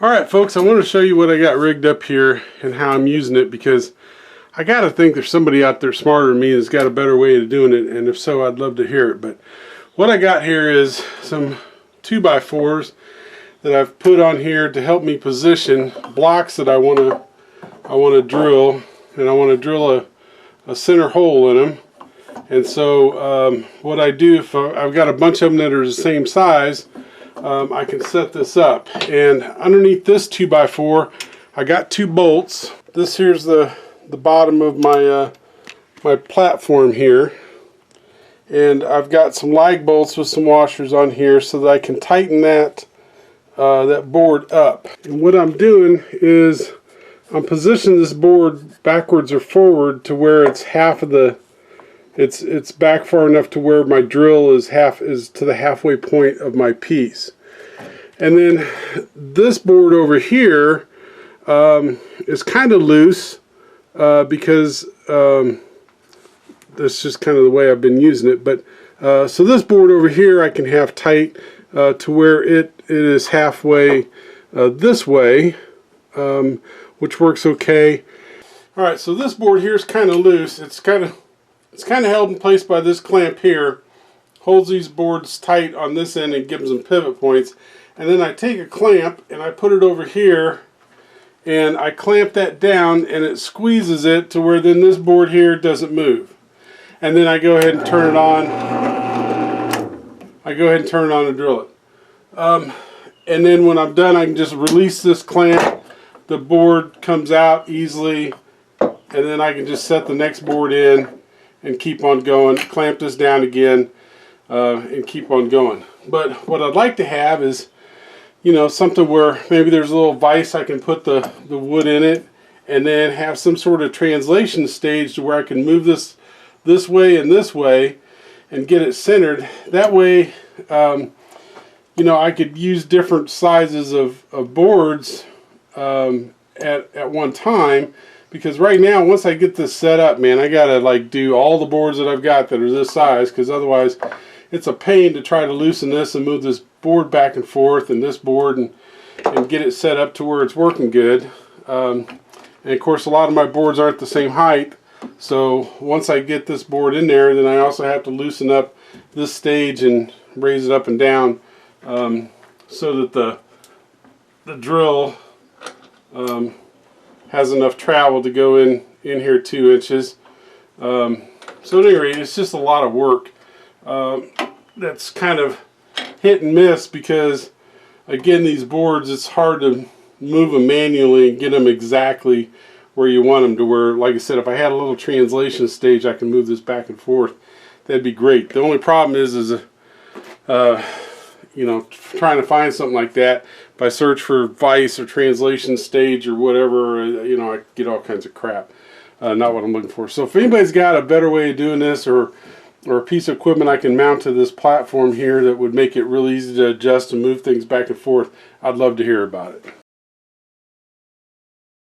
Alright folks, I want to show you what I got rigged up here and how I'm using it, because I gotta think there's somebody out there smarter than me that's got a better way of doing it, and if so, I'd love to hear it. But what I got here is some 2x4s that I've put on here to help me position blocks that I want to drill, and I want to drill a center hole in them. And so what I do, if I've got a bunch of them that are the same size, I can set this up. And underneath this 2x4, I got 2 bolts. This here's the bottom of my my platform here, and I've got some lag bolts with some washers on here so that I can tighten that that board up. And what I'm doing is I'm positioning this board backwards or forward to where it's half of the it's back far enough to where my drill is to the halfway point of my piece. And then this board over here is kind of loose because that's just kind of the way I've been using it. But so this board over here I can have tight to where it is halfway this way, which works okay. All right, so this board here is kind of loose. It's kind of held in place by this clamp here. Holds these boards tight on this end and gives them pivot points. And then I take a clamp and I put it over here and I clamp that down, and it squeezes it to where then this board here doesn't move. And then I go ahead and turn it on. And drill it. And then when I'm done, I can just release this clamp. The board comes out easily, and then I can just set the next board in and keep on going. Clamp this down again and keep on going. But what I'd like to have is, you know, something where maybe there's a little vise I can put the wood in it, and then have some sort of translation stage to where I can move this way and this way and get it centered. That way, you know, I could use different sizes of boards at one time. Because right now, once I get this set up, man, I gotta like do all the boards that I've got that are this size, because otherwise it's a pain to try to loosen this and move this board back and forth and this board and get it set up to where it's working good. And of course, a lot of my boards aren't the same height, so once I get this board in there, then I also have to loosen up this stage and raise it up and down so that the drill has enough travel to go in here 2 inches. So at any rate, it's just a lot of work. That's kind of hit and miss because, again, these boards, it's hard to move them manually and get them exactly where you want them to, where, like I said, if I had a little translation stage, I can move this back and forth. That'd be great. The only problem is you know, trying to find something like that. If I search for vise or translation stage or whatever, you know, I get all kinds of crap. Not what I'm looking for. So if anybody's got a better way of doing this, or a piece of equipment I can mount to this platform here that would make it real easy to adjust and move things back and forth, I'd love to hear about it.